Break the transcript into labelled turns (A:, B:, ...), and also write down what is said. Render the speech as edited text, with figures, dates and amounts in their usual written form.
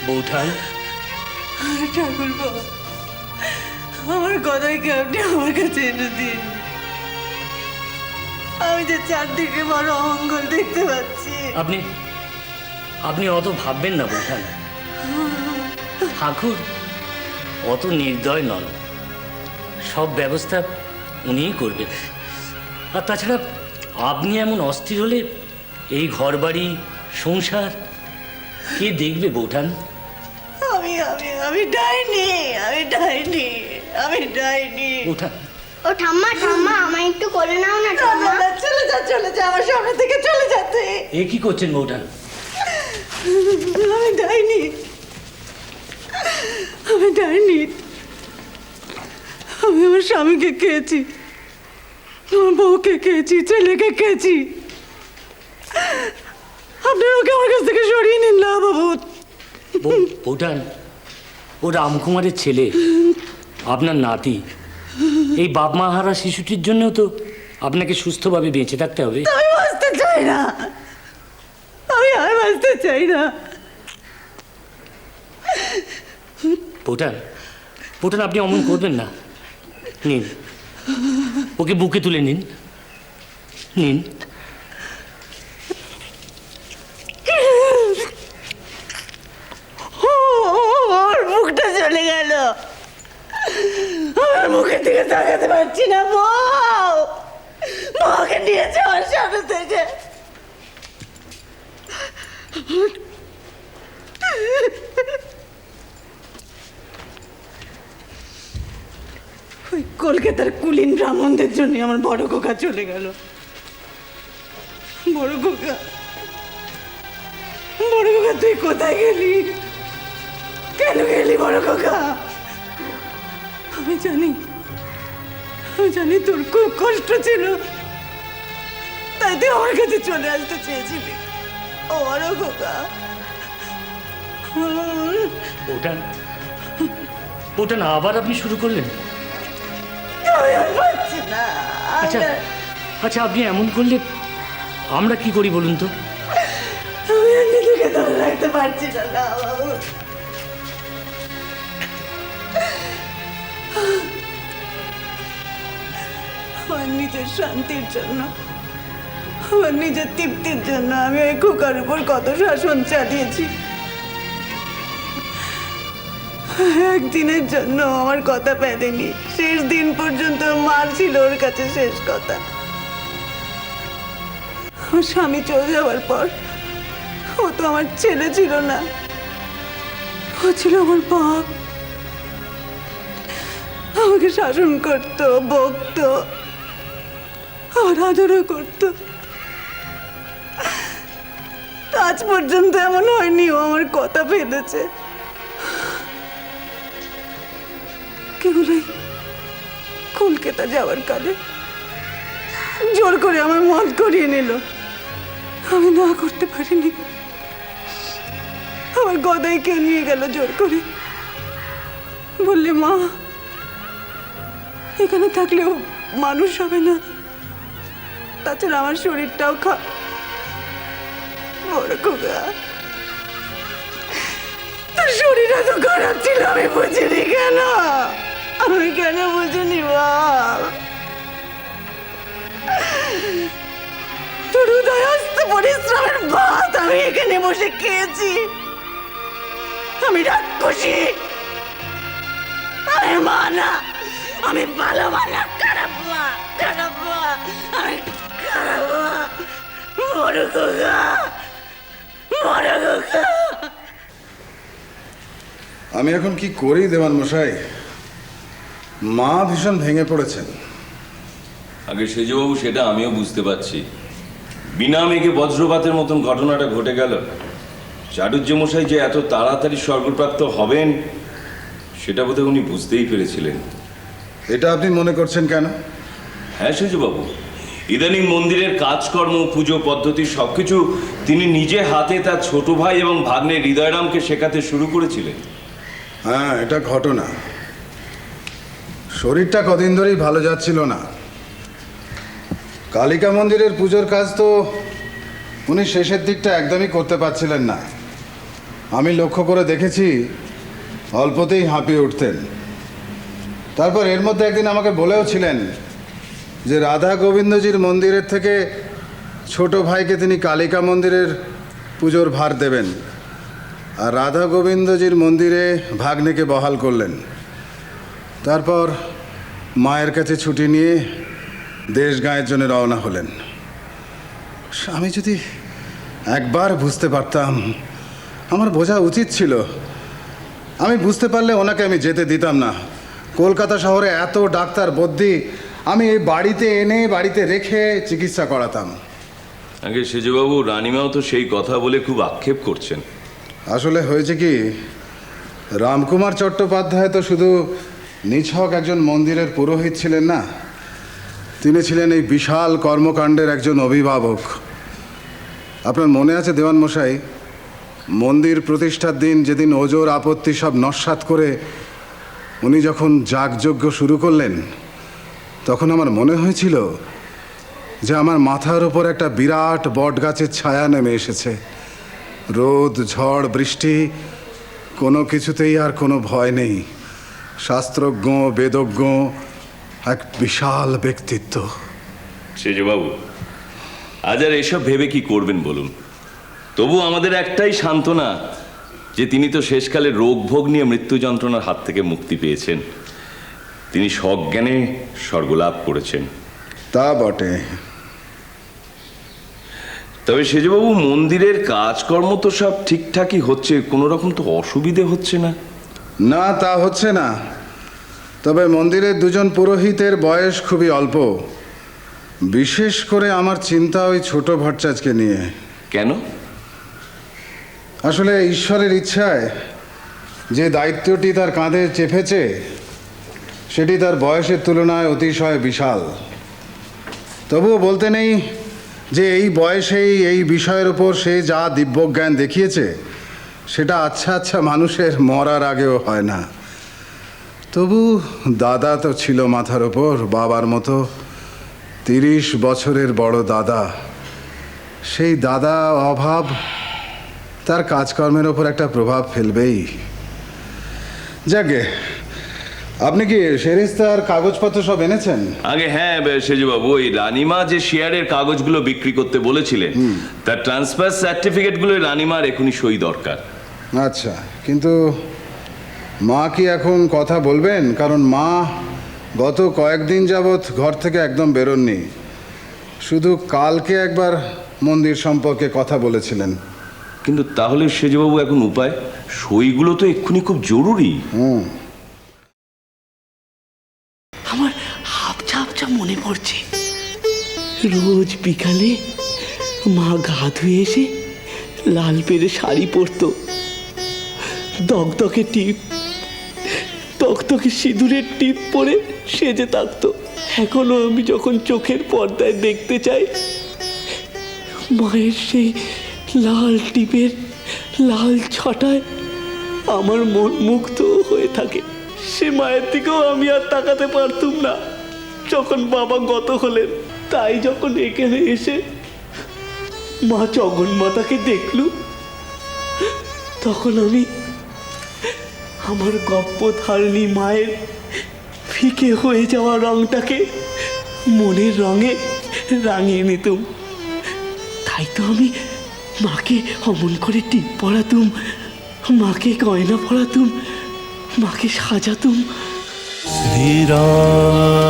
A: বৌঠান,
B: ঠাকুর বাবা, আমার গদাইকে আপনি আমার কাছে এনে দিন। আমি যে চারদিকে বড় অমঙ্গল দেখতে পাচ্ছি।
A: আপনি আপনি অত ভাববেন না বৌঠান। ঠাকুর অত নির্দয় নন, সব ব্যবস্থা উনিই করবেন। আর তাছাড়া আপনি এমন অস্থির হলে এই ঘরবাড়ি সংসার কে দেখবে বৌঠান?
B: আমি আমি আমি ডাইনি, আমি ডাইনি, আমি ডাইনি।
A: বৌঠান,
C: ও ঠাম্মা ঠাম্মা আমায় একটু কোলে নাও না ঠাম্মা।
B: চলে যা, চলে যা, আমার সামনে থেকে চলে যা তুই।
A: এ কি করছেন বৌঠান?
B: আমি ডাইনি, আমি ডাইনি। আমি আমার স্বামীকে খেয়েছি, আমার বউকে খেয়েছি, ছেলেকে খেয়েছি। আপনারা ওকে আমার কাছ থেকে সরিয়ে নিন না বাবু।
A: বৌঠান, ও রামকুমারের ছেলে, আপনার নাতি। এই বাপ মা হারা শিশুটির জন্যও তো আপনাকে সুস্থভাবে বেঁচে থাকতে হবে।
B: আমি বাঁচতে চাই না, আমি আর বাঁচতে চাই না।
A: বৌঠান, বৌঠান, আপনি অমন করবেন না। নিন, ওকে বুকে তুলে নিন, নিন।
B: ওর মুখটা চলে গেল, আমার মুখের দিকে তাকাতে পারছি না। বউ, মাকে নিয়েছে আমার সামনে থেকে। ওই কলকাতার কুলীন ব্রাহ্মণদের জন্য আমার বড় খোকা চলে গেল। বড় খোকা, বড় খোকা, তুই কোথায় গেলি? কেন গেলি বড় খোকা? আমি জানি তোর খুব কষ্ট ছিল, তাই তুই আমার কাছে চলে আসতে চেয়েছিলি। ও বড় খোকা।
A: বৌঠান, বৌঠান, আবার আপনি শুরু করলেন?
B: আমি আর পারছি না।
A: আচ্ছা আচ্ছা, আপনি এমন করলে আমরা কি করি বলুন তো?
B: আমি আর নিজেকে ধরে রাখতে পারছি না। না বাবু, আমার নিজের শান্তির জন্য, আমার নিজের তৃপ্তির জন্য আমি ওই খোকার উপর কত শাসন চালিয়েছি। একদিনের জন্য আমার কথা পেলেনি। শেষ দিন পর্যন্ত মার ছিল ওর কাছে শেষ কথা। আমার স্বামী চলে যাওয়ার পর ও তো আমার ছেলে ছিল না, ও ছিল আমার বাপ। আমাকে শাসন করতো, বকতো, আর আদরও করতো। আজ পর্যন্ত এমন হয়নি ও আমার কথা ফেলেছে। কেবল এই কলকাতা যাওয়ার কালে জোর করে আমার মত করিয়ে নিল। আমি না করতে পারিনি। আমার গদাইকে নিয়ে গেল জোর করে, বললে মা এখানে থাকলেও মানুষ হবে না, তাছাড়া আমার শরীরটাও বড় খোকা, তোর শরীর এত খারাপ ছিল আমি বুঝিনি কেন? আমি কেন বুঝিনি বাপ? তোর উদয়স্ত পরিশ্রমের ভাত আমি এখানে বসে খেয়েছি। আমি রাক্ষসী, আমি মা না, আমি ভালো মা না, খারাপ মা, খারাপ মা, আমি খারাপ মা। বড় খোকা, বড় খোকা।
D: আমি এখন কি করি দেওয়ান মশাই? মা ভীষণ ভেঙে পড়েছেন।
E: আগে সেজবাবু, সেটা আমিও বুঝতে পারছি। বিনা মেঘে বজ্রপাতের মতন ঘটনাটা ঘটে গেল। চাটুর্য মশাই যে এত তাড়াতাড়ি স্বর্গপ্রাপ্ত হবেন সেটা বোধহয় উনি বুঝতেই পেরেছিলেন।
D: এটা আপনি মনে করছেন কেন?
E: হ্যাঁ সেজবাবু, ইদানিং মন্দিরের কাজকর্ম, পুজো পদ্ধতি সবকিছু তিনি নিজে হাতে তার ছোট ভাই এবং ভাগ্নে হৃদয়রামকে শেখাতে শুরু করেছিলেন।
D: হ্যাঁ, এটা ঘটনা। শরীরটা কদিন ধরেই ভালো যাচ্ছিল না। কালিকা মন্দিরের পুজোর কাজ তো উনি শেষের দিকটা একদমই করতে পারছিলেন না। আমি লক্ষ্য করে দেখেছি অল্পতেই হাঁপিয়ে উঠতেন। তারপর এর মধ্যে একদিন আমাকে বলেও ছিলেন যে রাধা গোবিন্দজির মন্দিরের থেকে ছোট ভাইকে তিনি কালিকা মন্দিরের পুজোর ভার দেবেন, আর রাধা গোবিন্দজির মন্দিরে ভাগ্নেকে বহাল করলেন। তারপর মায়ের কাছে ছুটি নিয়ে দেশ গাঁয়ের জন্য রওনা হলেন। আমি যদি একবার বুঝতে পারতাম, আমার বোঝা উচিত ছিল। আমি বুঝতে পারলে ওনাকে আমি যেতে দিতাম না। কলকাতা শহরে এত ডাক্তার বদ্যি, আমি এই বাড়িতে এনে বাড়িতে রেখে চিকিৎসা করাতাম।
E: আগে সেজবাবু, রানীমাও তো সেই কথা বলে খুব আক্ষেপ করছেন।
D: আসলে হয়েছে কি, রামকুমার চট্টোপাধ্যায় তো শুধু নিছক একজন মন্দিরের পুরোহিত ছিলেন না, তিনি ছিলেন এই বিশাল কর্মকাণ্ডের একজন অভিভাবক। আপনার মনে আছে দেওয়ান মশাই, মন্দির প্রতিষ্ঠার দিন যেদিন ওজোর আপত্তি সব নস্যাৎ করে উনি যখন যাগযজ্ঞ শুরু করলেন, তখন আমার মনে হয়েছিল যে আমার মাথার ওপর একটা বিরাট বটগাছের ছায়া নেমে এসেছে। রোদ, ঝড়, বৃষ্টি কোনো কিছুতেই আর কোনো ভয় নেই। শাস্ত্রজ্ঞ, বেদজ্ঞ এক বিশাল ব্যক্তিত্ব।
E: সেজবাবু, আজ আর এসব ভেবে কি করবেন বলুন? তবু আমাদের একটাই সান্ত্বনা যে তিনি তো শেষকালে রোগ ভোগ নিয়ে মৃত্যু যন্ত্রণার হাত থেকে মুক্তি পেয়েছেন। তিনি সজ্ঞানে স্বর্গলাভ করেছেন।
D: তা বটে।
E: তবে সেজবাবু, মন্দিরের কাজকর্ম তো সব ঠিকঠাকই হচ্ছে, কোনো রকম তো অসুবিধে হচ্ছে না?
D: না, তা হচ্ছে না। তবে মন্দিরের দুজন পুরোহিতের বয়স খুবই অল্প। বিশেষ করে আমার চিন্তা ওই ছোট ভট্টাচার্যকে নিয়ে।
E: কেন?
D: আসলে ঈশ্বরের ইচ্ছায় যে দায়িত্বটি তার কাঁধে চেপেছে সেটি তার বয়সের তুলনায় অতিশয় বিশাল। তবুও বলতে নেই যে এই বয়সেই এই বিষয়ের ওপর সে যা দিব্যজ্ঞান দেখিয়েছে সেটা আচ্ছা আচ্ছা মানুষের মরার আগেও হয় না। তবু দাদা তো ছিল মাথার ওপর, বাবার মতো 30 বছরের বড় দাদা। সেই দাদা অভাব তার কাজকর্মের ওপর একটা প্রভাব ফেলবেই। যাকে, আপনি কি সেরেস্তার কাগজপত্র সব এনেছেন?
E: আগে হ্যাঁ সেজবাবু, ওই রানীমা যে শেয়ারের কাগজগুলো বিক্রি করতে বলেছিলেন তার ট্রান্সফার সার্টিফিকেটগুলো রানীমার এখনই সই দরকার।
D: আচ্ছা, কিন্তু মা কি এখন কথা বলবেন? কারণ মা গত কয়েকদিন যাবৎ ঘর থেকে একদম বেরোননি। শুধু কালকে একবার মন্দির সম্পর্কে কথা বলেছিলেন।
E: কিন্তু তাহলে সেজবাবু এখন উপায়? সইগুলো তো এক্ষুনি খুব জরুরি।
B: আমার হাপচা হাপচা মনে পড়ছে, রোজ বিকালে মা গা ধুয়ে এসে লাল পেরে শাড়ি পরতো, দগদগে টিপ, তকতকে সিঁদুরের টিপ পরে সেজে থাকতো। এখনো আমি যখন চোখের পর্দায় দেখতে চাই, মায়ের সেই লাল টিপের লাল ছটায় আমার মন মুগ্ধ হয়ে থাকে। সে মায়ের দিকেও আমি আর তাকাতে পারতুম না যখন বাবা গত হলেন। তাই যখন এখানে এসে মা জগন্মাতাকে দেখলু, তখন আমি আমার গপ্পধারিণী মায়ের ফিকে হয়ে যাওয়া রংটাকে মনের রঙে রাঙিয়ে নিতুম। তাই তো আমি মাকে অমন করে টিপ পরাতুম, মাকে গয়না পরাতুম, মাকে সাজাতুম।
F: শ্রীরাম